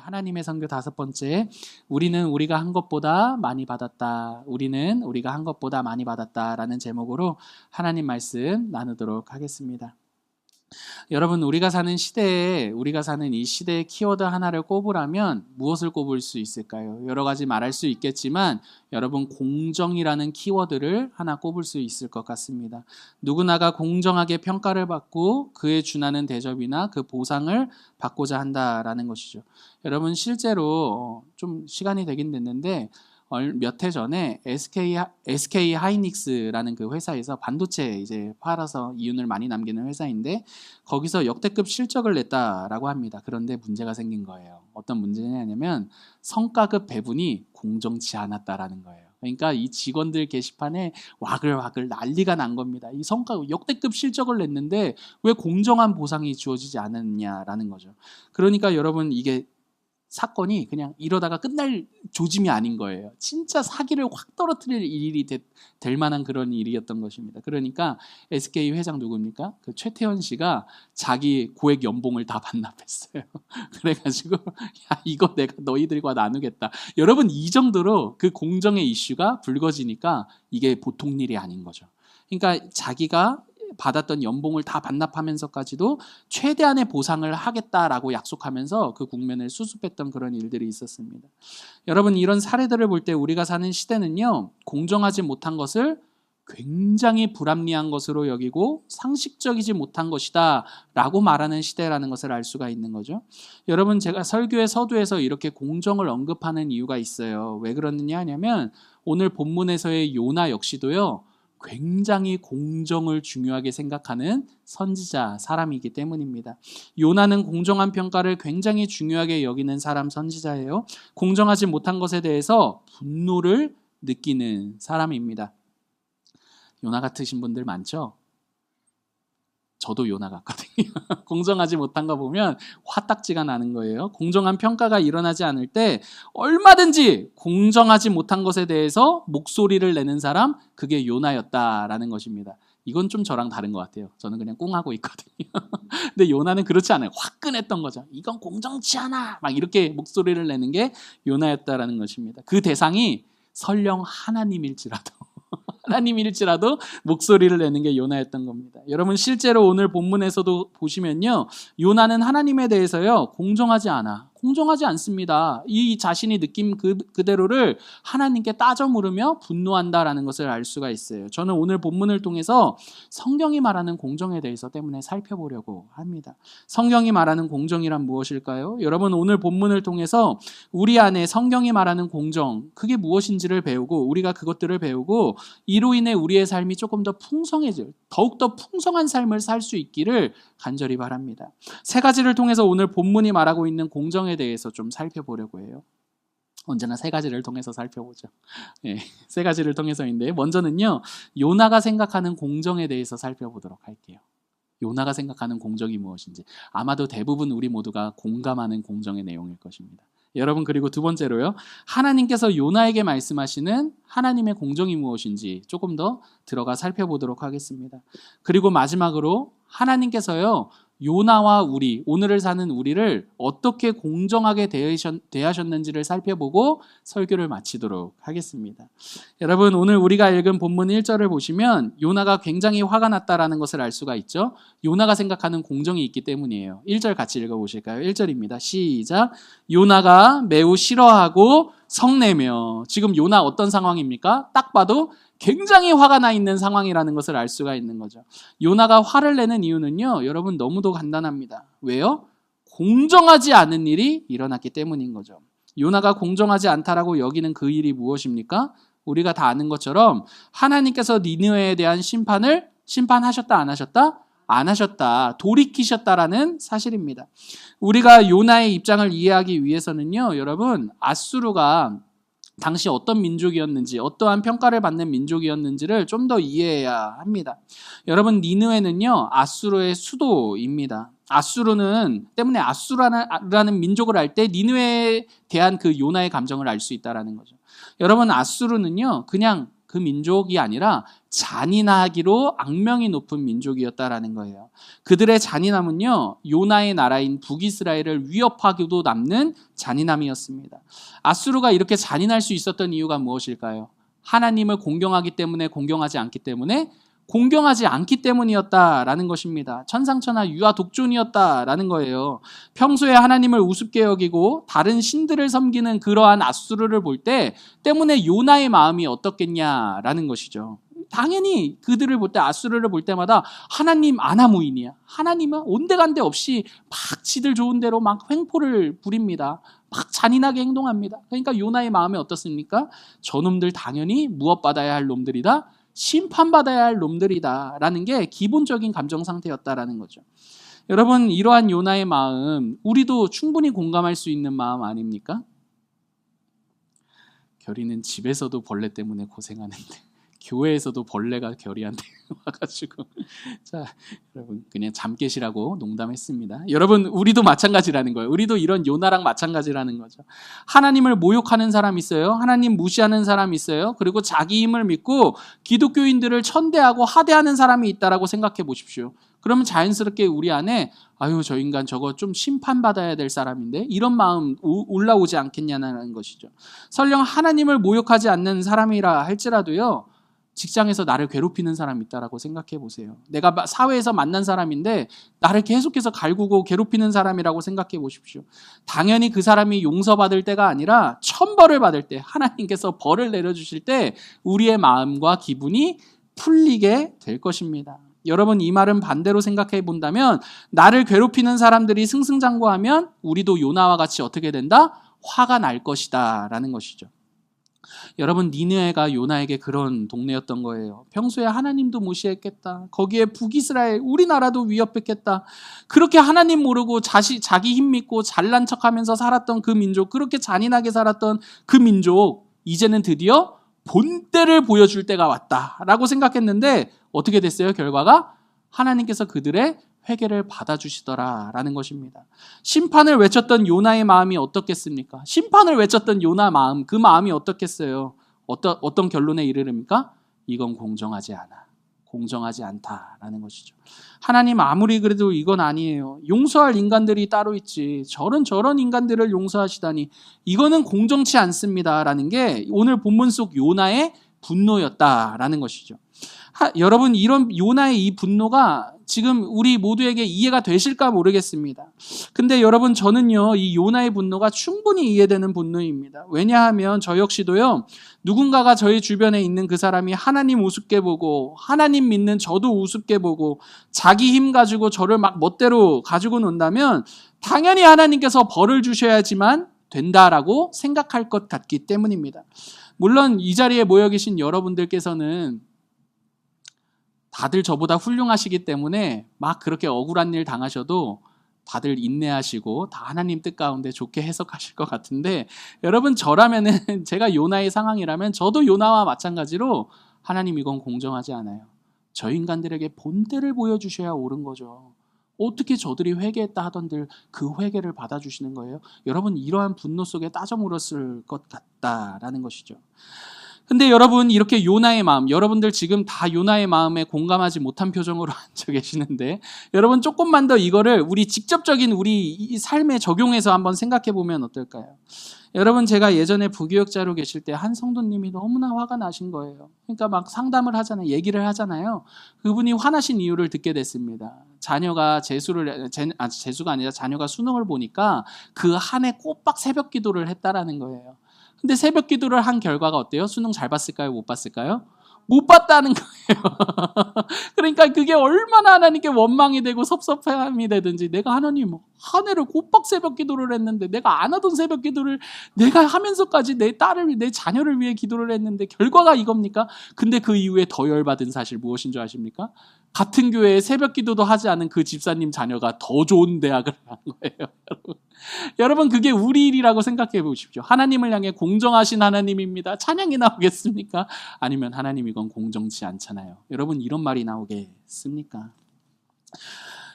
하나님의 선교 5번째, 우리는 우리가 한 것보다 많이 받았다. 우리는 우리가 한 것보다 많이 받았다라는 제목으로 하나님 말씀 나누도록 하겠습니다. 여러분, 우리가 사는 이 시대의 키워드 하나를 꼽으라면 무엇을 꼽을 수 있을까요? 여러 가지 말할 수 있겠지만 여러분, 공정이라는 키워드를 하나 꼽을 수 있을 것 같습니다. 누구나가 공정하게 평가를 받고 그에 준하는 대접이나 그 보상을 받고자 한다라는 것이죠. 여러분, 실제로 좀 시간이 되긴 됐는데 몇 해 전에 SK 하이닉스라는 그 회사에서 반도체 이제 팔아서 이윤을 많이 남기는 회사인데 거기서 역대급 실적을 냈다라고 합니다. 그런데 문제가 생긴 거예요. 어떤 문제냐면 성과급 배분이 공정치 않았다라는 거예요. 그러니까 이 직원들 게시판에 와글와글 난리가 난 겁니다. 이 역대급 실적을 냈는데 왜 공정한 보상이 주어지지 않았냐라는 거죠. 그러니까 여러분, 이게 사건이 그냥 이러다가 끝날 조짐이 아닌 거예요. 진짜 사기를 확 떨어뜨릴 일이 될 만한 그런 일이었던 것입니다. 그러니까 SK 회장 누굽니까? 그 최태원 씨가 자기 고액 연봉을 다 반납했어요. 그래가지고 야, 이거 내가 너희들과 나누겠다. 여러분, 이 정도로 그 공정의 이슈가 불거지니까 이게 보통 일이 아닌 거죠. 그러니까 자기가 받았던 연봉을 다 반납하면서까지도 최대한의 보상을 하겠다라고 약속하면서 그 국면을 수습했던 그런 일들이 있었습니다. 여러분, 이런 사례들을 볼 때 우리가 사는 시대는요, 공정하지 못한 것을 굉장히 불합리한 것으로 여기고 상식적이지 못한 것이다 라고 말하는 시대라는 것을 알 수가 있는 거죠. 여러분, 제가 설교의 서두에서 이렇게 공정을 언급하는 이유가 있어요. 왜 그러느냐 하냐면 오늘 본문에서의 요나 역시도요, 굉장히 공정을 중요하게 생각하는 선지자 사람이기 때문입니다. 요나는 공정한 평가를 굉장히 중요하게 여기는 사람, 선지자예요. 공정하지 못한 것에 대해서 분노를 느끼는 사람입니다. 요나 같으신 분들 많죠? 저도 요나 같거든요. 공정하지 못한 거 보면 화딱지가 나는 거예요. 공정한 평가가 일어나지 않을 때 얼마든지 공정하지 못한 것에 대해서 목소리를 내는 사람, 그게 요나였다라는 것입니다. 이건 좀 저랑 다른 것 같아요. 저는 그냥 꽁하고 있거든요. 근데 요나는 그렇지 않아요. 화끈했던 거죠. 이건 공정치 않아! 막 이렇게 목소리를 내는 게 요나였다라는 것입니다. 그 대상이 설령 하나님일지라도 목소리를 내는 게 요나였던 겁니다. 여러분, 실제로 오늘 본문에서도 보시면요, 요나는 하나님에 대해서요, 공정하지 않습니다. 이 자신이 느낀 그대로를 하나님께 따져 물으며 분노한다라는 것을 알 수가 있어요. 저는 오늘 본문을 통해서 성경이 말하는 공정에 대해서 때문에 살펴보려고 합니다. 성경이 말하는 공정이란 무엇일까요? 여러분, 오늘 본문을 통해서 우리 안에 성경이 말하는 공정, 그게 무엇인지를 배우고 우리가 그것들을 배우고 이로 인해 우리의 삶이 조금 더 더욱더 풍성한 삶을 살 수 있기를 간절히 바랍니다. 세 가지를 통해서 오늘 본문이 말하고 있는 공정에 대해서 좀 살펴보려고 해요. 언제나 세 가지를 통해서 살펴보죠. 네, 세 가지를 통해서인데 먼저는요, 요나가 생각하는 공정에 대해서 살펴보도록 할게요. 요나가 생각하는 공정이 무엇인지 아마도 대부분 우리 모두가 공감하는 공정의 내용일 것입니다. 여러분, 그리고 두 번째로요, 하나님께서 요나에게 말씀하시는 하나님의 공정이 무엇인지 조금 더 들어가 살펴보도록 하겠습니다. 그리고 마지막으로 하나님께서요, 요나와 오늘을 사는 우리를 어떻게 공정하게 대하셨는지를 살펴보고 설교를 마치도록 하겠습니다. 여러분, 오늘 우리가 읽은 본문 1절을 보시면 요나가 굉장히 화가 났다라는 것을 알 수가 있죠. 요나가 생각하는 공정이 있기 때문이에요. 1절 같이 읽어보실까요? 1절입니다. 시작. 요나가 매우 싫어하고 성내며. 지금 요나 어떤 상황입니까? 딱 봐도 굉장히 화가 나 있는 상황이라는 것을 알 수가 있는 거죠. 요나가 화를 내는 이유는요, 여러분, 너무도 간단합니다. 왜요? 공정하지 않은 일이 일어났기 때문인 거죠. 요나가 공정하지 않다라고 여기는 그 일이 무엇입니까? 우리가 다 아는 것처럼 하나님께서 니느웨에 대한 심판하셨다, 안 하셨다? 안 하셨다. 돌이키셨다라는 사실입니다. 우리가 요나의 입장을 이해하기 위해서는요, 여러분, 아수르가 당시 어떤 민족이었는지, 어떠한 평가를 받는 민족이었는지를 좀 더 이해해야 합니다. 여러분, 니느웨는요, 아수르의 수도입니다. 때문에 아수르라는 민족을 알 때 니느웨에 대한 그 요나의 감정을 알 수 있다는 거죠. 여러분, 아수르는요, 그냥 그 민족이 아니라 잔인하기로 악명이 높은 민족이었다라는 거예요. 그들의 잔인함은요, 요나의 나라인 북이스라엘을 위협하기도 남는 잔인함이었습니다. 아수르가 이렇게 잔인할 수 있었던 이유가 무엇일까요? 하나님을 공경하기 때문에, 공경하지 않기 때문에? 공경하지 않기 때문이었다라는 것입니다. 천상천하 유아독존이었다라는 거예요. 평소에 하나님을 우습게 여기고 다른 신들을 섬기는 그러한 아수르를 볼 때 때문에 요나의 마음이 어떻겠냐라는 것이죠. 당연히 그들을 볼 때, 아수르를 볼 때마다 하나님 아나무인이야. 하나님은 온데간데 없이 막 지들 좋은 대로 막 횡포를 부립니다. 막 잔인하게 행동합니다. 그러니까 요나의 마음이 어떻습니까? 저놈들 당연히 무엇받아야 할 놈들이다. 심판받아야 할 놈들이다 라는 게 기본적인 감정 상태였다라는 거죠. 여러분, 이러한 요나의 마음, 우리도 충분히 공감할 수 있는 마음 아닙니까? 결이는 집에서도 벌레 때문에 고생하는데 교회에서도 벌레가 결이한테 와가지고, 자, 여러분 그냥 잠 깨시라고 농담했습니다. 여러분, 우리도 마찬가지라는 거예요. 우리도 이런 요나랑 마찬가지라는 거죠. 하나님을 모욕하는 사람 있어요. 하나님 무시하는 사람 있어요. 그리고 자기 힘을 믿고 기독교인들을 천대하고 하대하는 사람이 있다라고 생각해 보십시오. 그러면 자연스럽게 우리 안에 아유, 저 인간 저거 좀 심판받아야 될 사람인데, 이런 마음 올라오지 않겠냐는 것이죠. 설령 하나님을 모욕하지 않는 사람이라 할지라도요, 직장에서 나를 괴롭히는 사람이 있다라고 생각해 보세요. 내가 사회에서 만난 사람인데 나를 계속해서 갈구고 괴롭히는 사람이라고 생각해 보십시오. 당연히 그 사람이 용서받을 때가 아니라 천벌을 받을 때, 하나님께서 벌을 내려주실 때 우리의 마음과 기분이 풀리게 될 것입니다. 여러분, 이 말은 반대로 생각해 본다면, 나를 괴롭히는 사람들이 승승장구하면 우리도 요나와 같이 어떻게 된다? 화가 날 것이다 라는 것이죠. 여러분, 니느웨가 요나에게 그런 동네였던 거예요. 평소에 하나님도 무시했겠다. 거기에 북이스라엘, 우리나라도 위협했겠다. 그렇게 하나님 모르고 자기 힘 믿고 잘난 척하면서 살았던 그 민족, 그렇게 잔인하게 살았던 그 민족, 이제는 드디어 본때를 보여줄 때가 왔다라고 생각했는데 어떻게 됐어요? 결과가 하나님께서 그들의 회개를 받아주시더라라는 것입니다. 심판을 외쳤던 요나의 마음이 어떻겠습니까? 심판을 외쳤던 요나 마음, 그 마음이 어떻겠어요? 어떤 결론에 이르릅니까? 이건 공정하지 않아. 공정하지 않다라는 것이죠. 하나님 아무리 그래도 이건 아니에요. 용서할 인간들이 따로 있지. 저런 인간들을 용서하시다니. 이거는 공정치 않습니다라는 게 오늘 본문 속 요나의 분노였다라는 것이죠. 여러분, 이런 요나의 이 분노가 지금 우리 모두에게 이해가 되실까 모르겠습니다. 근데 여러분, 저는요, 이 요나의 분노가 충분히 이해되는 분노입니다. 왜냐하면 저 역시도요, 누군가가 저희 주변에 있는 그 사람이 하나님 우습게 보고, 하나님 믿는 저도 우습게 보고, 자기 힘 가지고 저를 막 멋대로 가지고 논다면 당연히 하나님께서 벌을 주셔야지만 된다라고 생각할 것 같기 때문입니다. 물론 이 자리에 모여 계신 여러분들께서는 다들 저보다 훌륭하시기 때문에 막 그렇게 억울한 일 당하셔도 다들 인내하시고 다 하나님 뜻 가운데 좋게 해석하실 것 같은데, 여러분, 저라면은 제가 요나의 상황이라면 저도 요나와 마찬가지로 하나님 이건 공정하지 않아요. 저 인간들에게 본때를 보여주셔야 옳은 거죠. 어떻게 저들이 회개했다 하던들 그 회개를 받아주시는 거예요? 여러분, 이러한 분노 속에 따져 물었을 것 같다라는 것이죠. 근데 여러분, 이렇게 요나의 마음, 여러분들 지금 다 요나의 마음에 공감하지 못한 표정으로 앉아 계시는데, 여러분 조금만 더 이거를 우리 직접적인 우리 이 삶에 적용해서 한번 생각해 보면 어떨까요? 여러분, 제가 예전에 부교육자로 계실 때 한 성도님이 너무나 화가 나신 거예요. 그러니까 막 상담을 하잖아요. 얘기를 하잖아요. 그분이 화나신 이유를 듣게 됐습니다. 자녀가 재수가 아니라 자녀가 수능을 보니까 그 한 해 꼬박 새벽 기도를 했다라는 거예요. 근데 새벽 기도를 한 결과가 어때요? 수능 잘 봤을까요? 못 봤을까요? 못 봤다는 거예요. 그러니까 그게 얼마나 하나님께 원망이 되고 섭섭함이 되든지, 내가 하나님 한 해를 꼬박 새벽 기도를 했는데, 내가 안 하던 새벽 기도를 내가 하면서까지 내 딸을, 내 자녀를 위해 기도를 했는데 결과가 이겁니까? 근데 그 이후에 더 열받은 사실 무엇인 줄 아십니까? 같은 교회에 새벽 기도도 하지 않은 그 집사님 자녀가 더 좋은 대학을 간 거예요. 여러분, 그게 우리 일이라고 생각해 보십시오. 하나님을 향해 공정하신 하나님입니다. 찬양이 나오겠습니까? 아니면 하나님 이건 공정치 않잖아요. 여러분, 이런 말이 나오겠습니까?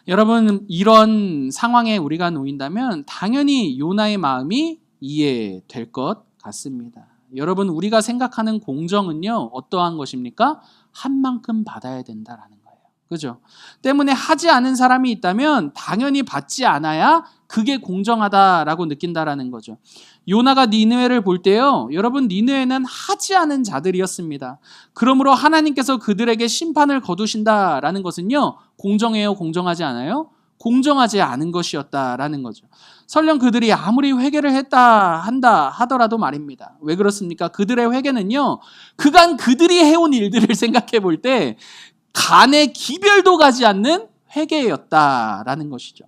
여러분, 이런 상황에 우리가 놓인다면 당연히 요나의 마음이 이해될 것 같습니다. 여러분, 우리가 생각하는 공정은요, 어떠한 것입니까? 한 만큼 받아야 된다라는 거예요. 그죠? 때문에 하지 않은 사람이 있다면 당연히 받지 않아야 그게 공정하다라고 느낀다라는 거죠. 요나가 니느웨를 볼 때요, 여러분, 니느웨는 하지 않은 자들이었습니다. 그러므로 하나님께서 그들에게 심판을 거두신다라는 것은요, 공정해요, 공정하지 않아요? 공정하지 않은 것이었다라는 거죠. 설령 그들이 아무리 회개를 한다 하더라도 말입니다. 왜 그렇습니까? 그들의 회개는요, 그간 그들이 해온 일들을 생각해 볼 때 간의 기별도 가지 않는 회개였다라는 것이죠.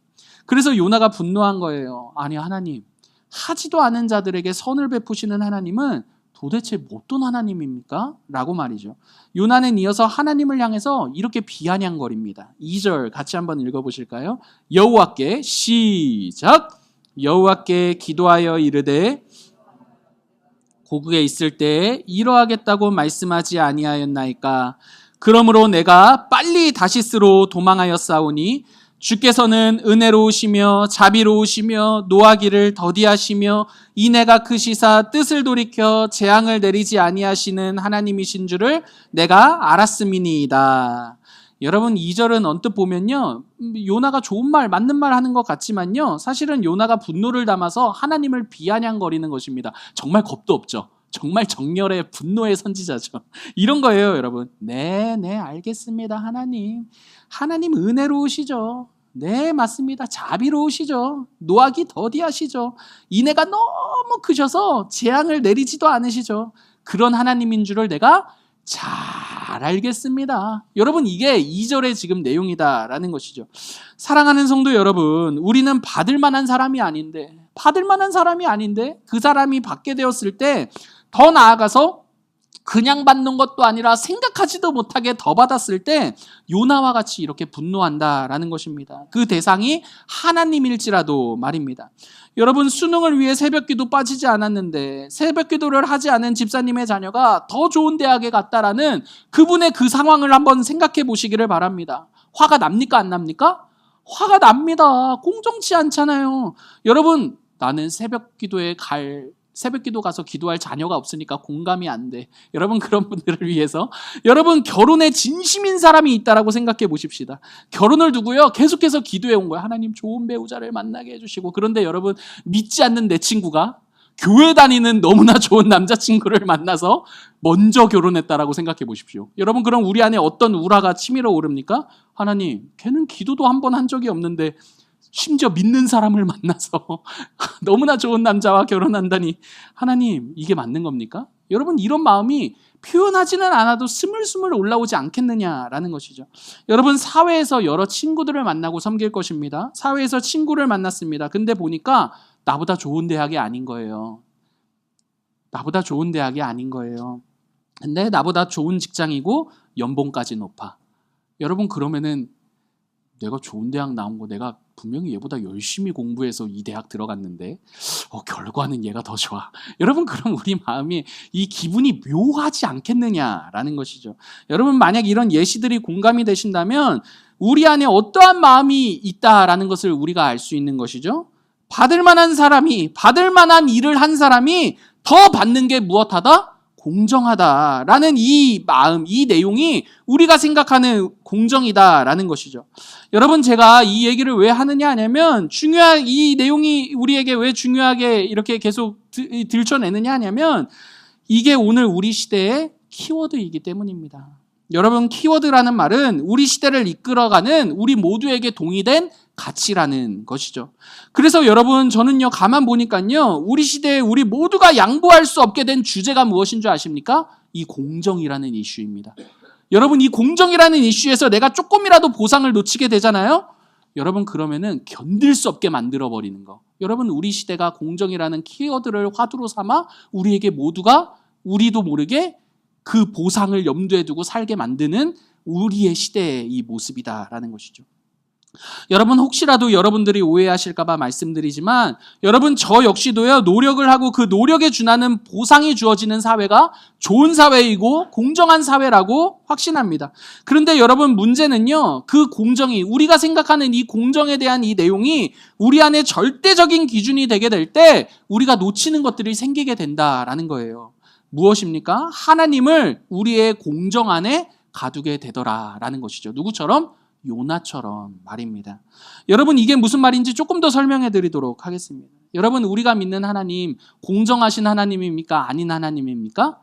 그래서 요나가 분노한 거예요. 아니, 하나님, 하지도 않은 자들에게 선을 베푸시는 하나님은 도대체 못된 하나님입니까? 라고 말이죠. 요나는 이어서 하나님을 향해서 이렇게 비아냥거립니다. 2절 같이 한번 읽어보실까요? 여호와께, 시작! 여호와께 기도하여 이르되 고국에 있을 때에 이러하겠다고 말씀하지 아니하였나이까? 그러므로 내가 빨리 다시스로 도망하였사오니 주께서는 은혜로우시며 자비로우시며 노하기를 더디하시며 인애가 크시사 뜻을 돌이켜 재앙을 내리지 아니하시는 하나님이신 줄을 내가 알았음이니이다. 여러분, 2절은 언뜻 보면요, 요나가 좋은 말, 맞는 말 하는 것 같지만요, 사실은 요나가 분노를 담아서 하나님을 비아냥거리는 것입니다. 정말 겁도 없죠. 정말 정열의 분노의 선지자죠. 이런 거예요, 여러분. 네, 알겠습니다. 하나님 은혜로우시죠. 네, 맞습니다. 자비로우시죠. 노하기 더디하시죠. 인애가 너무 크셔서 재앙을 내리지도 않으시죠. 그런 하나님인 줄을 내가 잘 알겠습니다. 여러분, 이게 2절의 지금 내용이다라는 것이죠. 사랑하는 성도 여러분, 우리는 받을 만한 사람이 아닌데 그 사람이 받게 되었을 때 더 나아가서 그냥 받는 것도 아니라 생각하지도 못하게 더 받았을 때 요나와 같이 이렇게 분노한다라는 것입니다. 그 대상이 하나님일지라도 말입니다. 여러분, 수능을 위해 새벽기도 빠지지 않았는데 새벽기도를 하지 않은 집사님의 자녀가 더 좋은 대학에 갔다라는 그분의 그 상황을 한번 생각해 보시기를 바랍니다. 화가 납니까, 안 납니까? 화가 납니다. 공정치 않잖아요. 여러분, 나는 새벽기도 가서 기도할 자녀가 없으니까 공감이 안 돼. 여러분, 그런 분들을 위해서 여러분, 결혼에 진심인 사람이 있다라고 생각해 보십시다. 결혼을 두고요, 계속해서 기도해 온 거야. 하나님, 좋은 배우자를 만나게 해주시고. 그런데 여러분, 믿지 않는 내 친구가 교회 다니는 너무나 좋은 남자친구를 만나서 먼저 결혼했다라고 생각해 보십시오. 여러분, 그럼 우리 안에 어떤 우라가 치밀어 오릅니까? 하나님, 걔는 기도도 한 번 한 적이 없는데 심지어 믿는 사람을 만나서 너무나 좋은 남자와 결혼한다니, 하나님, 이게 맞는 겁니까? 여러분, 이런 마음이 표현하지는 않아도 스물스물 올라오지 않겠느냐라는 것이죠. 여러분, 사회에서 여러 친구들을 만나고 섬길 것입니다. 사회에서 친구를 만났습니다. 근데 보니까 나보다 좋은 대학이 아닌 거예요. 근데 나보다 좋은 직장이고 연봉까지 높아. 여러분, 그러면은 내가 좋은 대학 나온 거, 내가 분명히 얘보다 열심히 공부해서 이 대학 들어갔는데 결과는 얘가 더 좋아. 여러분, 그럼 우리 마음이, 이 기분이 묘하지 않겠느냐라는 것이죠. 여러분, 만약 이런 예시들이 공감이 되신다면 우리 안에 어떠한 마음이 있다라는 것을 우리가 알 수 있는 것이죠. 받을 만한 일을 한 사람이 더 받는 게 무엇하다? 공정하다라는 이 마음, 이 내용이 우리가 생각하는 공정이다라는 것이죠. 여러분, 제가 이 얘기를 왜 하느냐 하냐면, 이 내용이 우리에게 왜 중요하게 이렇게 계속 들춰내느냐 하냐면, 이게 오늘 우리 시대의 키워드이기 때문입니다. 여러분, 키워드라는 말은 우리 시대를 이끌어가는 우리 모두에게 동의된 가치라는 것이죠. 그래서 여러분, 저는요, 가만 보니까요, 우리 시대에 우리 모두가 양보할 수 없게 된 주제가 무엇인 줄 아십니까? 이 공정이라는 이슈입니다. 여러분, 이 공정이라는 이슈에서 내가 조금이라도 보상을 놓치게 되잖아요. 여러분, 그러면은 견딜 수 없게 만들어버리는 거. 여러분, 우리 시대가 공정이라는 키워드를 화두로 삼아 우리도 모르게 그 보상을 염두에 두고 살게 만드는 우리의 시대의 이 모습이다라는 것이죠. 여러분, 혹시라도 여러분들이 오해하실까봐 말씀드리지만, 여러분, 저 역시도요, 노력을 하고 그 노력에 준하는 보상이 주어지는 사회가 좋은 사회이고 공정한 사회라고 확신합니다. 그런데 여러분, 문제는요, 그 공정이, 우리가 생각하는 이 공정에 대한 이 내용이 우리 안에 절대적인 기준이 되게 될 때 우리가 놓치는 것들이 생기게 된다라는 거예요. 무엇입니까? 하나님을 우리의 공정 안에 가두게 되더라라는 것이죠. 누구처럼? 요나처럼 말입니다. 여러분, 이게 무슨 말인지 조금 더 설명해 드리도록 하겠습니다. 여러분, 우리가 믿는 하나님 공정하신 하나님입니까? 아닌 하나님입니까?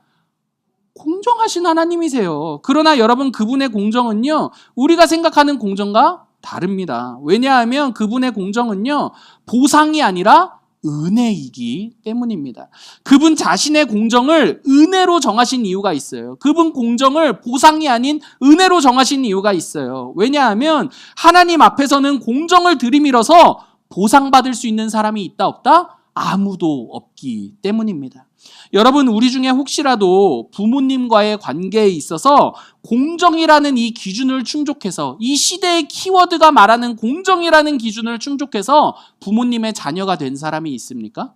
공정하신 하나님이세요. 그러나 여러분, 그분의 공정은요, 우리가 생각하는 공정과 다릅니다. 왜냐하면 그분의 공정은요, 보상이 아니라 은혜이기 때문입니다. 그분 자신의 공정을 은혜로 정하신 이유가 있어요. 그분 공정을 보상이 아닌 은혜로 정하신 이유가 있어요. 왜냐하면 하나님 앞에서는 공정을 들이밀어서 보상받을 수 있는 사람이 있다 없다? 아무도 없기 때문입니다. 여러분, 우리 중에 혹시라도 부모님과의 관계에 있어서 공정이라는 이 기준을 충족해서, 이 시대의 키워드가 말하는 공정이라는 기준을 충족해서 부모님의 자녀가 된 사람이 있습니까?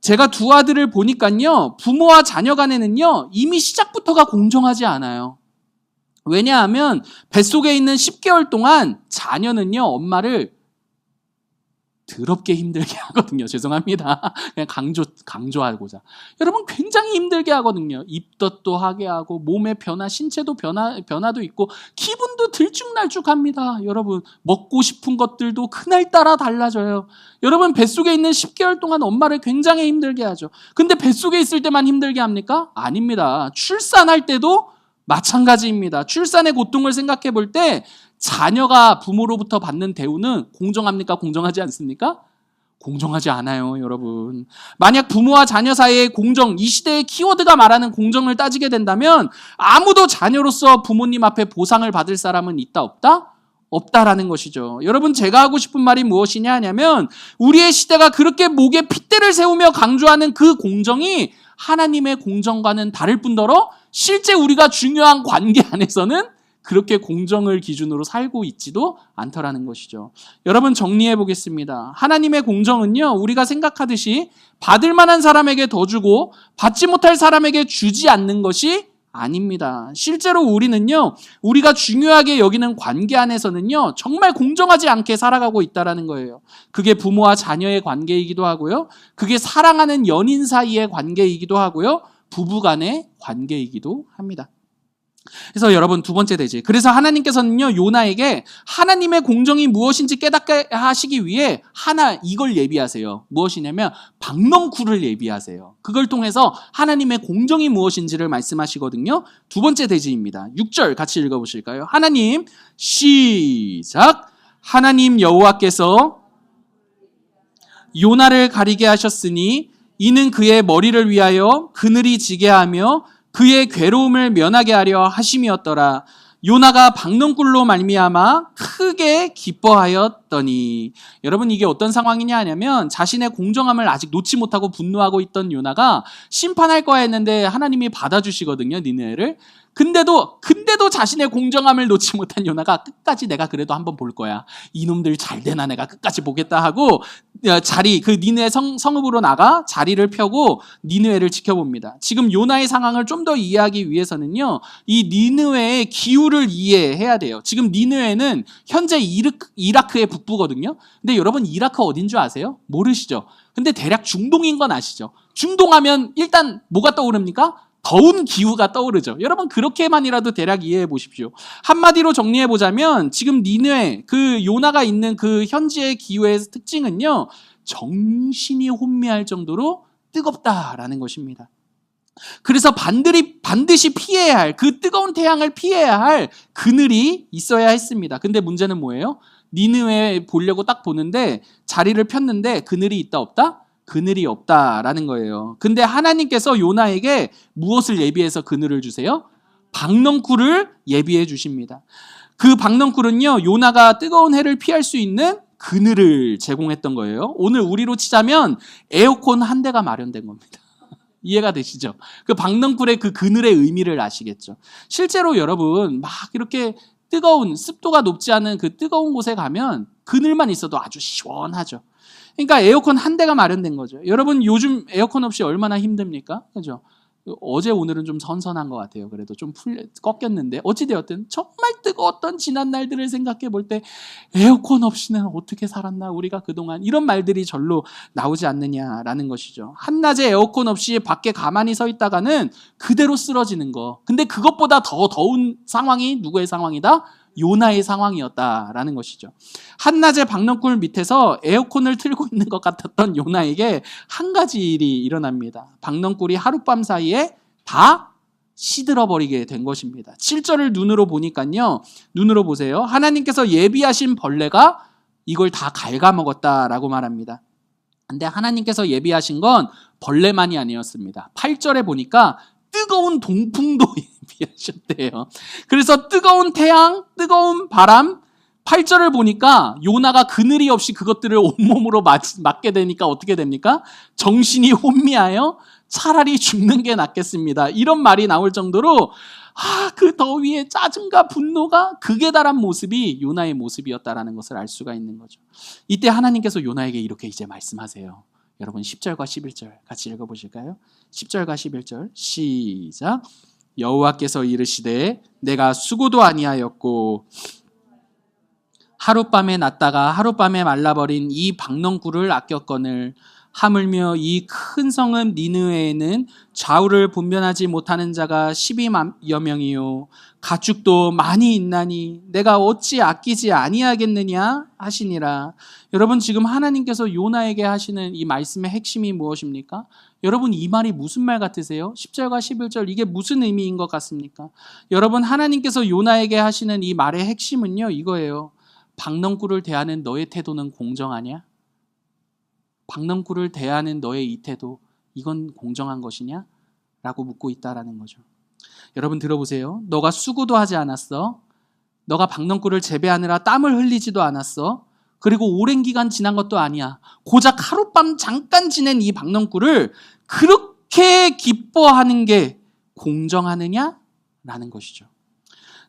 제가 두 아들을 보니까요, 부모와 자녀 간에는요, 이미 시작부터가 공정하지 않아요. 왜냐하면 뱃속에 있는 10개월 동안 자녀는요, 엄마를 더럽게 힘들게 하거든요. 죄송합니다. 그냥 강조하고자. 여러분, 굉장히 힘들게 하거든요. 입덧도 하게 하고, 몸의 변화, 신체도 변화도 있고, 기분도 들쭉날쭉합니다. 여러분, 먹고 싶은 것들도 그날따라 달라져요. 여러분, 뱃속에 있는 10개월 동안 엄마를 굉장히 힘들게 하죠. 근데 뱃속에 있을 때만 힘들게 합니까? 아닙니다. 출산할 때도 마찬가지입니다. 출산의 고통을 생각해 볼 때 자녀가 부모로부터 받는 대우는 공정합니까? 공정하지 않습니까? 공정하지 않아요, 여러분. 만약 부모와 자녀 사이의 공정, 이 시대의 키워드가 말하는 공정을 따지게 된다면 아무도 자녀로서 부모님 앞에 보상을 받을 사람은 있다 없다? 없다라는 것이죠. 여러분, 제가 하고 싶은 말이 무엇이냐 하냐면, 우리의 시대가 그렇게 목에 핏대를 세우며 강조하는 그 공정이 하나님의 공정과는 다를 뿐더러 실제 우리가 중요한 관계 안에서는 그렇게 공정을 기준으로 살고 있지도 않더라는 것이죠. 여러분, 정리해 보겠습니다. 하나님의 공정은요, 우리가 생각하듯이 받을 만한 사람에게 더 주고 받지 못할 사람에게 주지 않는 것이 아닙니다. 실제로 우리는요, 우리가 중요하게 여기는 관계 안에서는요, 정말 공정하지 않게 살아가고 있다는 거예요. 그게 부모와 자녀의 관계이기도 하고요, 그게 사랑하는 연인 사이의 관계이기도 하고요, 부부 간의 관계이기도 합니다. 그래서 여러분, 두 번째 대지. 그래서 하나님께서는요, 요나에게 하나님의 공정이 무엇인지 깨닫게 하시기 위해 이걸 예비하세요. 무엇이냐면 박넝쿨을 예비하세요. 그걸 통해서 하나님의 공정이 무엇인지를 말씀하시거든요. 두 번째 대지입니다. 6절 같이 읽어보실까요? 하나님, 시작. 하나님 여호와께서 요나를 가리게 하셨으니 이는 그의 머리를 위하여 그늘이 지게 하며 그의 괴로움을 면하게 하려 하심이었더라. 요나가 박넝쿨로 말미암아 크게 기뻐하였더니. 여러분, 이게 어떤 상황이냐 하냐면, 자신의 공정함을 아직 놓지 못하고 분노하고 있던 요나가 심판할 거야 했는데 하나님이 받아주시거든요, 니느웨를. 근데도 자신의 공정함을 놓지 못한 요나가 끝까지 내가 그래도 한번 볼 거야. 이놈들 잘 되나 내가 끝까지 보겠다 하고 그 니느웨 성읍으로 나가 자리를 펴고 니느웨를 지켜봅니다. 지금 요나의 상황을 좀 더 이해하기 위해서는요, 이 니느웨의 기후를 이해해야 돼요. 지금 니느웨는 현재 이라크의 북부거든요. 근데 여러분, 이라크 어딘 줄 아세요? 모르시죠? 근데 대략 중동인 건 아시죠? 중동하면 일단 뭐가 떠오릅니까? 더운 기후가 떠오르죠. 여러분, 그렇게만이라도 대략 이해해 보십시오. 한마디로 정리해 보자면, 지금 니느웨, 그 요나가 있는 그 현지의 기후의 특징은요, 정신이 혼미할 정도로 뜨겁다라는 것입니다. 그래서 반드시 피해야 할, 그 뜨거운 태양을 피해야 할 그늘이 있어야 했습니다. 근데 문제는 뭐예요? 니느웨 보려고 딱 보는데 자리를 폈는데 그늘이 있다 없다? 그늘이 없다라는 거예요. 근데 하나님께서 요나에게 무엇을 예비해서 그늘을 주세요? 박넝쿨을 예비해 주십니다. 그 박넝쿨은요, 요나가 뜨거운 해를 피할 수 있는 그늘을 제공했던 거예요. 오늘 우리로 치자면 에어컨 한 대가 마련된 겁니다. 이해가 되시죠? 그 박넝쿨의 그 그늘의 의미를 아시겠죠? 실제로 여러분, 막 이렇게 뜨거운, 습도가 높지 않은 그 뜨거운 곳에 가면 그늘만 있어도 아주 시원하죠. 그러니까 에어컨 한 대가 마련된 거죠. 여러분, 요즘 에어컨 없이 얼마나 힘듭니까? 그죠? 어제 오늘은 좀 선선한 것 같아요. 그래도 좀 꺾였는데 어찌되었든 정말 뜨거웠던 지난 날들을 생각해 볼 때 에어컨 없이는 어떻게 살았나 우리가 그동안, 이런 말들이 절로 나오지 않느냐라는 것이죠. 한낮에 에어컨 없이 밖에 가만히 서 있다가는 그대로 쓰러지는 거. 근데 그것보다 더 더운 상황이 누구의 상황이다? 요나의 상황이었다라는 것이죠. 한낮에 박넝쿨 밑에서 에어컨을 틀고 있는 것 같았던 요나에게 한 가지 일이 일어납니다. 박넝쿨이 하룻밤 사이에 다 시들어버리게 된 것입니다. 7절을 눈으로 보니까요, 눈으로 보세요. 하나님께서 예비하신 벌레가 이걸 다 갉아먹었다라고 말합니다. 근데 하나님께서 예비하신 건 벌레만이 아니었습니다. 8절에 보니까 뜨거운 동풍도 예비하셨대요. 그래서 뜨거운 태양, 뜨거운 바람, 8절을 보니까 요나가 그늘이 없이 그것들을 온몸으로 맞게 되니까 어떻게 됩니까? 정신이 혼미하여 차라리 죽는 게 낫겠습니다. 이런 말이 나올 정도로 그 더위에 짜증과 분노가 극에 달한 모습이 요나의 모습이었다라는 것을 알 수가 있는 거죠. 이때 하나님께서 요나에게 이렇게 이제 말씀하세요. 여러분 10절과 11절 같이 읽어보실까요? 10절과 11절 시작. 여호와께서 이르시되 내가 수고도 아니하였고 하룻밤에 났다가 하룻밤에 말라버린 이 박넝쿨을 아꼈거늘 하물며 이 큰 성읍 니느웨에는 좌우를 분별하지 못하는 자가 12여 명이요 가축도 많이 있나니 내가 어찌 아끼지 아니하겠느냐 하시니라. 여러분 지금 하나님께서 요나에게 하시는 이 말씀의 핵심이 무엇입니까? 여러분 이 말이 무슨 말 같으세요? 10절과 11절 이게 무슨 의미인 것 같습니까? 여러분 하나님께서 요나에게 하시는 이 말의 핵심은요 이거예요. 박넝쿨을 대하는 너의 태도는 공정하냐? 박넝쿨을 대하는 너의 이 태도, 이건 공정한 것이냐? 라고 묻고 있다라는 거죠. 여러분 들어보세요. 너가 수고도 하지 않았어. 너가 박넝쿨을 재배하느라 땀을 흘리지도 않았어. 그리고 오랜 기간 지난 것도 아니야. 고작 하룻밤 잠깐 지낸 이 박넝쿨을 그렇게 기뻐하는 게 공정하느냐? 라는 것이죠.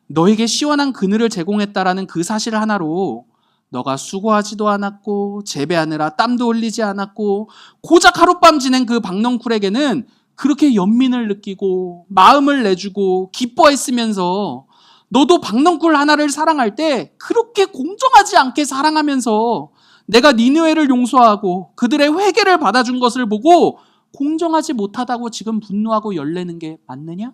너에게 시원한 그늘을 제공했다라는 그 사실 하나로 너가 수고하지도 않았고 재배하느라 땀도 흘리지 않았고 고작 하룻밤 지낸 그 박넝쿨에게는 그렇게 연민을 느끼고 마음을 내주고 기뻐했으면서 너도 박넝쿨 하나를 사랑할 때 그렇게 공정하지 않게 사랑하면서 내가 니느웨를 용서하고 그들의 회개를 받아준 것을 보고 공정하지 못하다고 지금 분노하고 열내는 게 맞느냐?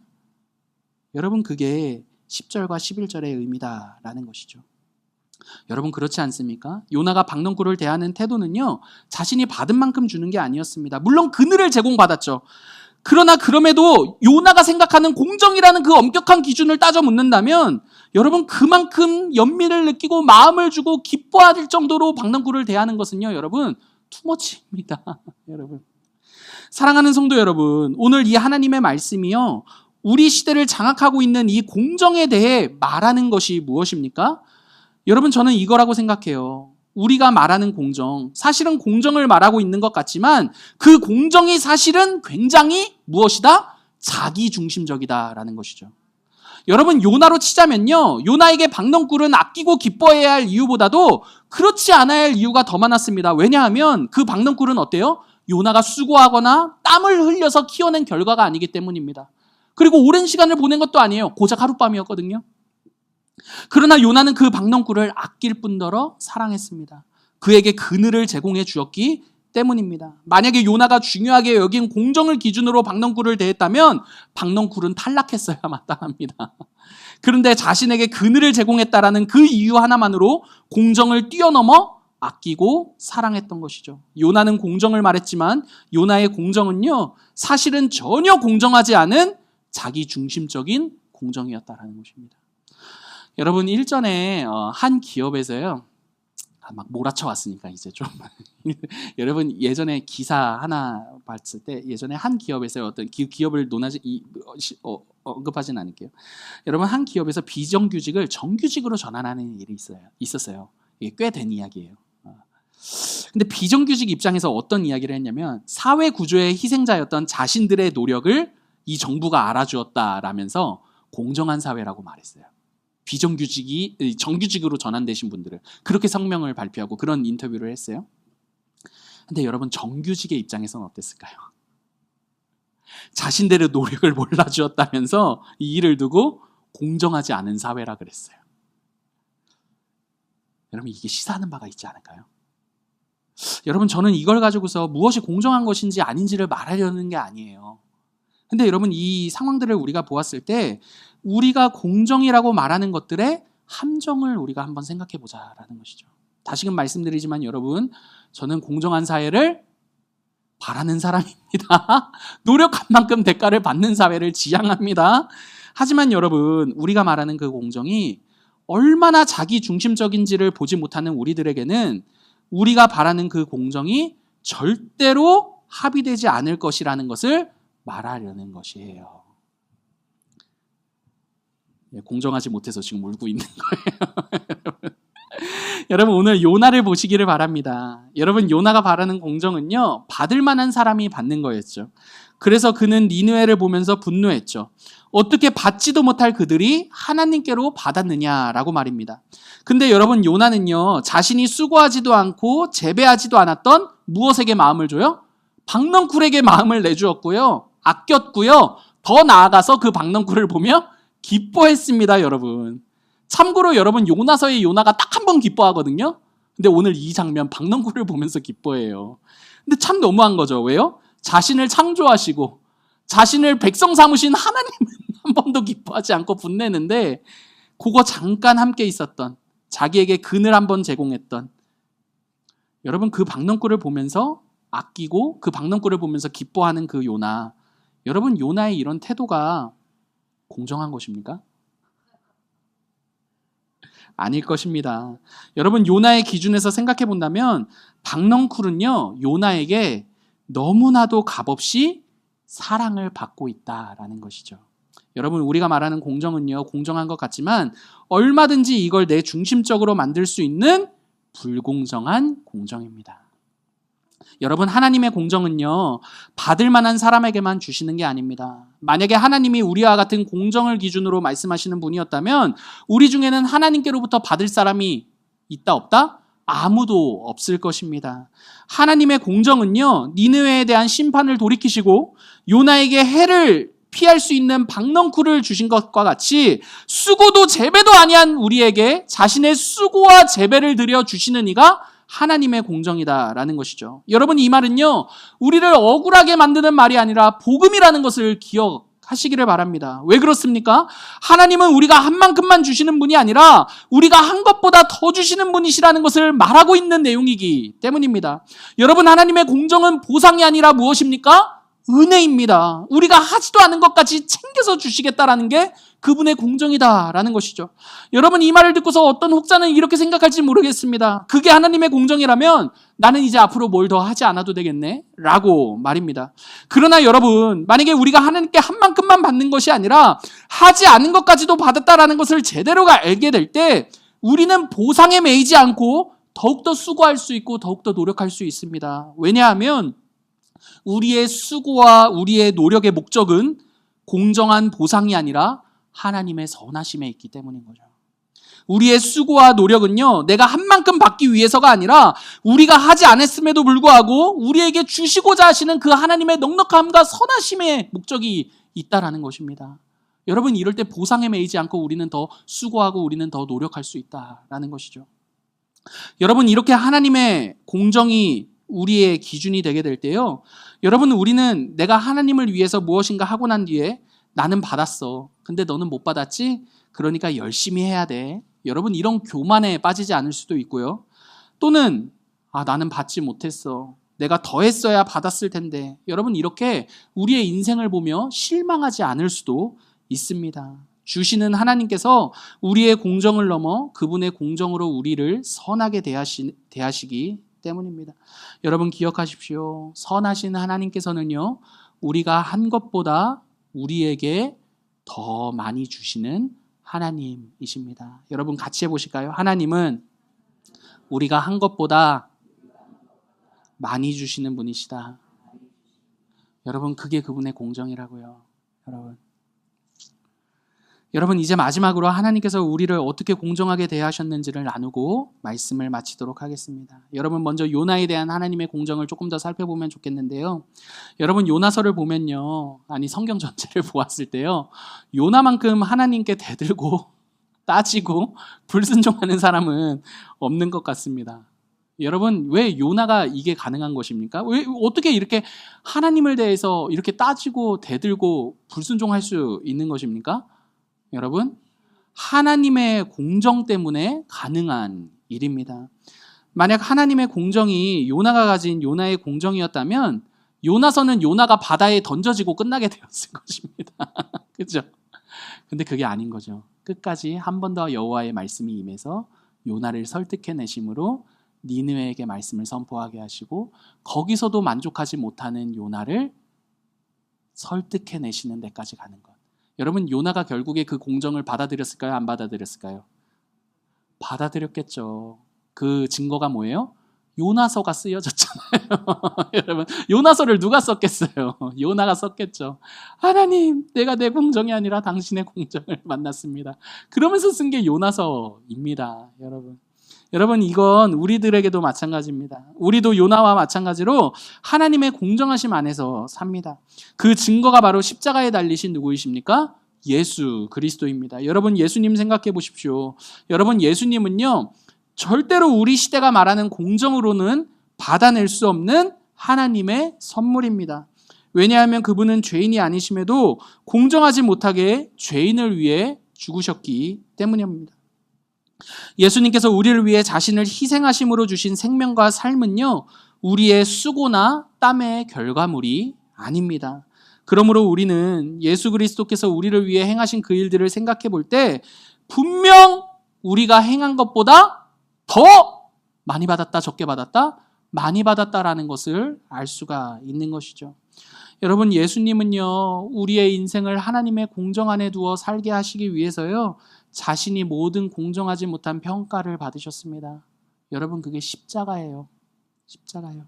여러분 그게 10절과 11절의 의미다라는 것이죠. 여러분 그렇지 않습니까? 요나가 박넝쿨을 대하는 태도는요 자신이 받은 만큼 주는 게 아니었습니다. 물론 그늘을 제공받았죠. 그러나 그럼에도 요나가 생각하는 공정이라는 그 엄격한 기준을 따져 묻는다면 여러분 그만큼 연민을 느끼고 마음을 주고 기뻐할 정도로 박넝쿨을 대하는 것은요 여러분 투머치입니다. 여러분 사랑하는 성도 여러분, 오늘 이 하나님의 말씀이요 우리 시대를 장악하고 있는 이 공정에 대해 말하는 것이 무엇입니까? 여러분 저는 이거라고 생각해요. 우리가 말하는 공정, 사실은 공정을 말하고 있는 것 같지만 그 공정이 사실은 굉장히 무엇이다? 자기중심적이다라는 것이죠. 여러분 요나로 치자면요, 요나에게 박넝쿨은 아끼고 기뻐해야 할 이유보다도 그렇지 않아야 할 이유가 더 많았습니다. 왜냐하면 그 박넝쿨은 어때요? 요나가 수고하거나 땀을 흘려서 키워낸 결과가 아니기 때문입니다. 그리고 오랜 시간을 보낸 것도 아니에요. 고작 하룻밤이었거든요. 그러나 요나는 그 박넝쿨을 아낄 뿐더러 사랑했습니다. 그에게 그늘을 제공해 주었기 때문입니다. 만약에 요나가 중요하게 여긴 공정을 기준으로 박넝쿨을 대했다면 박넝쿨은 탈락했어야 마땅합니다. 그런데 자신에게 그늘을 제공했다라는 그 이유 하나만으로 공정을 뛰어넘어 아끼고 사랑했던 것이죠. 요나는 공정을 말했지만 요나의 공정은요 사실은 전혀 공정하지 않은 자기 중심적인 공정이었다라는 것입니다. 여러분 일전에 한 기업에서요 막 몰아쳐 왔으니까 이제 좀 여러분 예전에 기사 하나 봤을 때 예전에 한 기업에서 어떤 기업을 언급하진 않을게요. 여러분 한 기업에서 비정규직을 정규직으로 전환하는 일이 있었어요. 이게 꽤 된 이야기예요. 근데 비정규직 입장에서 어떤 이야기를 했냐면 사회 구조의 희생자였던 자신들의 노력을 이 정부가 알아주었다라면서 공정한 사회라고 말했어요. 비정규직이 정규직으로 전환되신 분들을 그렇게 성명을 발표하고 그런 인터뷰를 했어요. 근데 여러분 정규직의 입장에서는 어땠을까요? 자신들의 노력을 몰라주었다면서 이 일을 두고 공정하지 않은 사회라 그랬어요. 여러분, 이게 시사하는 바가 있지 않을까요? 여러분, 저는 이걸 가지고서 무엇이 공정한 것인지 아닌지를 말하려는 게 아니에요. 근데 여러분, 이 상황들을 우리가 보았을 때 우리가 공정이라고 말하는 것들의 함정을 우리가 한번 생각해 보자라는 것이죠. 다시금 말씀드리지만 여러분, 저는 공정한 사회를 바라는 사람입니다. 노력한 만큼 대가를 받는 사회를 지향합니다. 하지만 여러분, 우리가 말하는 그 공정이 얼마나 자기 중심적인지를 보지 못하는 우리들에게는 우리가 바라는 그 공정이 절대로 합의되지 않을 것이라는 것을 말하려는 것이에요. 공정하지 못해서 지금 울고 있는 거예요. 여러분, 오늘 요나를 보시기를 바랍니다. 여러분, 요나가 바라는 공정은요, 받을 만한 사람이 받는 거였죠. 그래서 그는 니느웨를 보면서 분노했죠. 어떻게 받지도 못할 그들이 하나님께로 받았느냐라고 말입니다. 근데 여러분, 요나는요, 자신이 수고하지도 않고 재배하지도 않았던 무엇에게 마음을 줘요? 박넝쿨에게 마음을 내주었고요, 아꼈고요, 더 나아가서 그 박넝쿨을 보며 기뻐했습니다. 여러분, 참고로 여러분, 요나서의 요나가 딱 한 번 기뻐하거든요. 근데 오늘 이 장면 박넝쿨을 보면서 기뻐해요. 근데 참 너무한 거죠. 왜요? 자신을 창조하시고 자신을 백성 삼으신 하나님은 한 번도 기뻐하지 않고 분내는데, 그거 잠깐 함께 있었던, 자기에게 근을 한번 제공했던 여러분, 그 박넝쿨을 보면서 아끼고 그 박넝쿨을 보면서 기뻐하는 그 요나, 여러분, 요나의 이런 태도가 공정한 것입니까? 아닐 것입니다. 여러분, 요나의 기준에서 생각해 본다면 박넝쿨은요, 요나에게 너무나도 값없이 사랑을 받고 있다라는 것이죠. 여러분, 우리가 말하는 공정은요, 공정한 것 같지만 얼마든지 이걸 내 중심적으로 만들 수 있는 불공정한 공정입니다. 여러분, 하나님의 공정은요, 받을 만한 사람에게만 주시는 게 아닙니다. 만약에 하나님이 우리와 같은 공정을 기준으로 말씀하시는 분이었다면 우리 중에는 하나님께로부터 받을 사람이 있다 없다? 아무도 없을 것입니다. 하나님의 공정은요, 니느웨에 대한 심판을 돌이키시고 요나에게 해를 피할 수 있는 박넝쿨을 주신 것과 같이 수고도 재배도 아니한 우리에게 자신의 수고와 재배를 들여 주시는 이가 하나님의 공정이다라는 것이죠. 여러분, 이 말은요, 우리를 억울하게 만드는 말이 아니라 복음이라는 것을 기억하시기를 바랍니다. 왜 그렇습니까? 하나님은 우리가 한 만큼만 주시는 분이 아니라 우리가 한 것보다 더 주시는 분이시라는 것을 말하고 있는 내용이기 때문입니다. 여러분, 하나님의 공정은 보상이 아니라 무엇입니까? 은혜입니다. 우리가 하지도 않은 것까지 챙겨서 주시겠다라는 게 그분의 공정이다라는 것이죠. 여러분, 이 말을 듣고서 어떤 혹자는 이렇게 생각할지 모르겠습니다. 그게 하나님의 공정이라면 나는 이제 앞으로 뭘 더 하지 않아도 되겠네 라고 말입니다. 그러나 여러분, 만약에 우리가 하나님께 한 만큼만 받는 것이 아니라 하지 않은 것까지도 받았다라는 것을 제대로 알게 될 때 우리는 보상에 매이지 않고 더욱더 수고할 수 있고 더욱더 노력할 수 있습니다. 왜냐하면 우리의 수고와 우리의 노력의 목적은 공정한 보상이 아니라 하나님의 선하심에 있기 때문인 거죠. 우리의 수고와 노력은요, 내가 한 만큼 받기 위해서가 아니라 우리가 하지 않았음에도 불구하고 우리에게 주시고자 하시는 그 하나님의 넉넉함과 선하심의 목적이 있다라는 것입니다. 여러분, 이럴 때 보상에 매이지 않고 우리는 더 수고하고 우리는 더 노력할 수 있다라는 것이죠. 여러분, 이렇게 하나님의 공정이 우리의 기준이 되게 될 때요, 여러분, 우리는 내가 하나님을 위해서 무엇인가 하고 난 뒤에 나는 받았어. 근데 너는 못 받았지? 그러니까 열심히 해야 돼. 여러분, 이런 교만에 빠지지 않을 수도 있고요. 또는 나는 받지 못했어. 내가 더 했어야 받았을 텐데. 여러분, 이렇게 우리의 인생을 보며 실망하지 않을 수도 있습니다. 주시는 하나님께서 우리의 공정을 넘어 그분의 공정으로 우리를 선하게 대하시기 때문입니다. 여러분, 기억하십시오. 선하신 하나님께서는요, 우리가 한 것보다 우리에게 더 많이 주시는 하나님이십니다. 여러분, 같이 해보실까요? 하나님은 우리가 한 것보다 많이 주시는 분이시다. 여러분, 그게 그분의 공정이라고요. 여러분, 여러분, 이제 마지막으로 하나님께서 우리를 어떻게 공정하게 대하셨는지를 나누고 말씀을 마치도록 하겠습니다. 여러분, 먼저 요나에 대한 하나님의 공정을 조금 더 살펴보면 좋겠는데요. 여러분, 요나서를 보면요, 성경 전체를 보았을 때요, 요나만큼 하나님께 대들고 따지고 불순종하는 사람은 없는 것 같습니다. 여러분, 왜 요나가 이게 가능한 것입니까? 왜 어떻게 이렇게 하나님을 대해서 이렇게 따지고 대들고 불순종할 수 있는 것입니까? 여러분, 하나님의 공정 때문에 가능한 일입니다. 만약 하나님의 공정이 요나가 가진 요나의 공정이었다면 요나서는 요나가 바다에 던져지고 끝나게 되었을 것입니다. 그렇죠? 근데 그게 아닌 거죠. 끝까지 한 번 더 여호와의 말씀이 임해서 요나를 설득해내심으로 니느웨에게 말씀을 선포하게 하시고 거기서도 만족하지 못하는 요나를 설득해내시는 데까지 가는 것. 여러분, 요나가 결국에 그 공정을 받아들였을까요? 안 받아들였을까요? 받아들였겠죠. 그 증거가 뭐예요? 요나서가 쓰여졌잖아요. 여러분, 요나서를 누가 썼겠어요? 요나가 썼겠죠. 하나님, 내가 내 공정이 아니라 당신의 공정을 만났습니다. 그러면서 쓴 게 요나서입니다. 여러분, 이건 우리들에게도 마찬가지입니다. 우리도 요나와 마찬가지로 하나님의 공정하심 안에서 삽니다. 그 증거가 바로 십자가에 달리신 누구이십니까? 예수 그리스도입니다. 여러분, 예수님 생각해 보십시오. 여러분, 예수님은요, 절대로 우리 시대가 말하는 공정으로는 받아낼 수 없는 하나님의 선물입니다. 왜냐하면 그분은 죄인이 아니심에도 공정하지 못하게 죄인을 위해 죽으셨기 때문입니다. 예수님께서 우리를 위해 자신을 희생하심으로 주신 생명과 삶은요, 우리의 수고나 땀의 결과물이 아닙니다. 그러므로 우리는 예수 그리스도께서 우리를 위해 행하신 그 일들을 생각해 볼 때 분명 우리가 행한 것보다 더 많이 받았다, 적게 받았다, 많이 받았다라는 것을 알 수가 있는 것이죠. 여러분, 예수님은요, 우리의 인생을 하나님의 공정 안에 두어 살게 하시기 위해서요, 자신이 모든 공정하지 못한 평가를 받으셨습니다. 여러분, 그게 십자가예요. 십자가예요.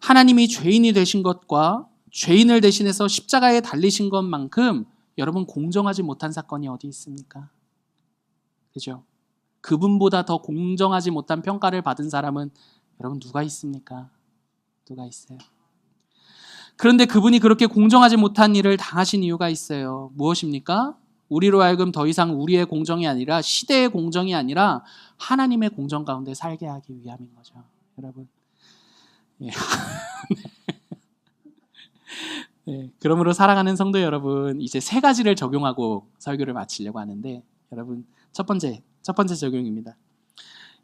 하나님이 죄인이 되신 것과 죄인을 대신해서 십자가에 달리신 것만큼 여러분, 공정하지 못한 사건이 어디 있습니까? 그죠? 그분보다 더 공정하지 못한 평가를 받은 사람은 여러분 누가 있습니까? 누가 있어요? 그런데 그분이 그렇게 공정하지 못한 일을 당하신 이유가 있어요. 무엇입니까? 우리로 하여금 더 이상 우리의 공정이 아니라 시대의 공정이 아니라 하나님의 공정 가운데 살게 하기 위함인 거죠. 여러분. 예. 네, 그러므로 사랑하는 성도 여러분, 이제 세 가지를 적용하고 설교를 마치려고 하는데, 여러분, 첫 번째 적용입니다.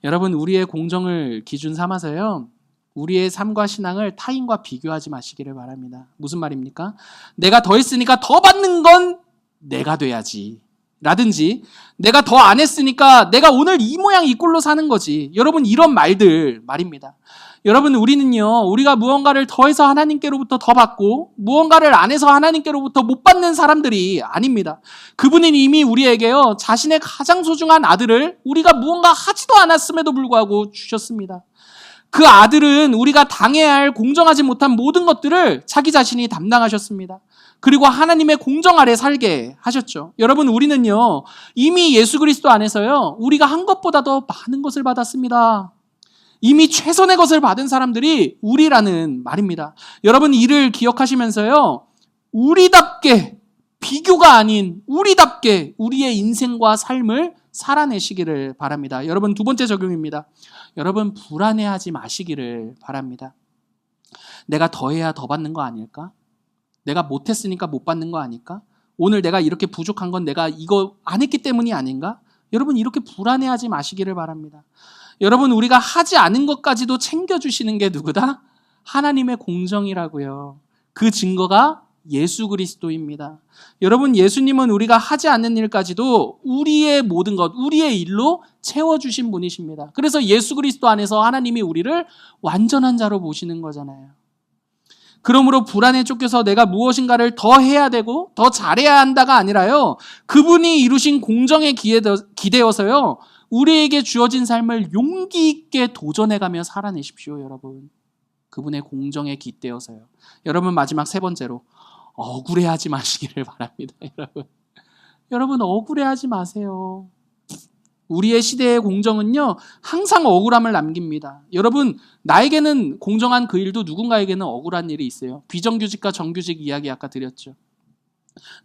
여러분, 우리의 공정을 기준 삼아서요, 우리의 삶과 신앙을 타인과 비교하지 마시기를 바랍니다. 무슨 말입니까? 내가 더 했으니까 더 받는 건 내가 돼야지. 라든지, 내가 더 안 했으니까 내가 오늘 이 모양 이 꼴로 사는 거지. 여러분, 이런 말입니다. 여러분, 우리가 무언가를 더해서 하나님께로부터 더 받고 무언가를 안 해서 하나님께로부터 못 받는 사람들이 아닙니다. 그분은 이미 우리에게요, 자신의 가장 소중한 아들을 우리가 무언가 하지도 않았음에도 불구하고 주셨습니다. 그 아들은 우리가 당해야 할 공정하지 못한 모든 것들을 자기 자신이 담당하셨습니다. 그리고 하나님의 공정 아래 살게 하셨죠. 여러분, 우리는요, 이미 예수 그리스도 안에서요, 우리가 한 것보다 더 많은 것을 받았습니다. 이미 최선의 것을 받은 사람들이 우리라는 말입니다. 여러분, 이를 기억하시면서요, 우리답게, 비교가 아닌 우리답게 우리의 인생과 삶을 살아내시기를 바랍니다. 여러분, 두 번째 적용입니다. 여러분, 불안해하지 마시기를 바랍니다. 내가 더해야 더 받는 거 아닐까? 내가 못했으니까 못 받는 거 아닐까? 오늘 내가 이렇게 부족한 건 내가 이거 안 했기 때문이 아닌가? 여러분, 이렇게 불안해하지 마시기를 바랍니다. 여러분, 우리가 하지 않은 것까지도 챙겨주시는 게 누구다? 하나님의 공정이라고요. 그 증거가 예수 그리스도입니다. 여러분, 예수님은 우리가 하지 않는 일까지도 우리의 모든 것, 우리의 일로 채워주신 분이십니다. 그래서 예수 그리스도 안에서 하나님이 우리를 완전한 자로 보시는 거잖아요. 그러므로 불안에 쫓겨서 내가 무엇인가를 더 해야 되고 더 잘해야 한다가 아니라요, 그분이 이루신 공정에 기대어서요, 우리에게 주어진 삶을 용기 있게 도전해가며 살아내십시오. 여러분, 그분의 공정에 깃대어서요. 여러분, 마지막 세 번째로 억울해하지 마시기를 바랍니다. 여러분, 여러분 억울해하지 마세요. 우리의 시대의 공정은요, 항상 억울함을 남깁니다. 여러분, 나에게는 공정한 그 일도 누군가에게는 억울한 일이 있어요. 비정규직과 정규직 이야기 아까 드렸죠.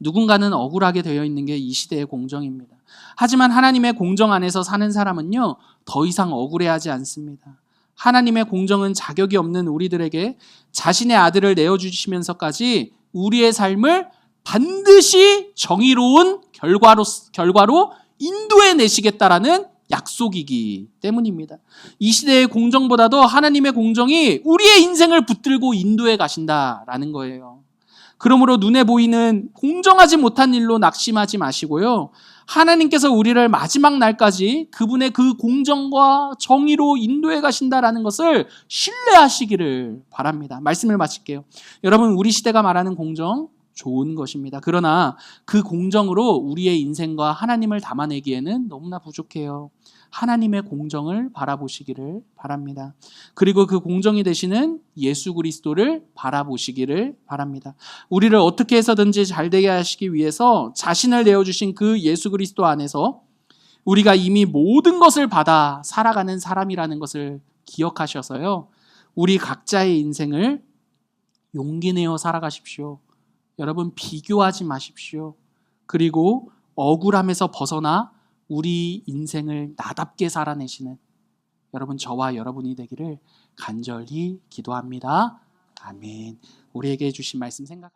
누군가는 억울하게 되어 있는 게 이 시대의 공정입니다. 하지만 하나님의 공정 안에서 사는 사람은요, 더 이상 억울해하지 않습니다. 하나님의 공정은 자격이 없는 우리들에게 자신의 아들을 내어주시면서까지 우리의 삶을 반드시 정의로운 결과로 인도해 내시겠다라는 약속이기 때문입니다. 이 시대의 공정보다도 하나님의 공정이 우리의 인생을 붙들고 인도해 가신다라는 거예요. 그러므로 눈에 보이는 공정하지 못한 일로 낙심하지 마시고요. 하나님께서 우리를 마지막 날까지 그분의 그 공정과 정의로 인도해 가신다라는 것을 신뢰하시기를 바랍니다. 말씀을 마칠게요. 여러분, 우리 시대가 말하는 공정 좋은 것입니다. 그러나 그 공정으로 우리의 인생과 하나님을 담아내기에는 너무나 부족해요. 하나님의 공정을 바라보시기를 바랍니다. 그리고 그 공정이 되시는 예수 그리스도를 바라보시기를 바랍니다. 우리를 어떻게 해서든지 잘되게 하시기 위해서 자신을 내어주신 그 예수 그리스도 안에서 우리가 이미 모든 것을 받아 살아가는 사람이라는 것을 기억하셔서요. 우리 각자의 인생을 용기 내어 살아가십시오. 여러분, 비교하지 마십시오. 그리고 억울함에서 벗어나 우리 인생을 나답게 살아내시는 여러분, 저와 여러분이 되기를 간절히 기도합니다. 아멘. 우리에게 주신 말씀 생각하십시오.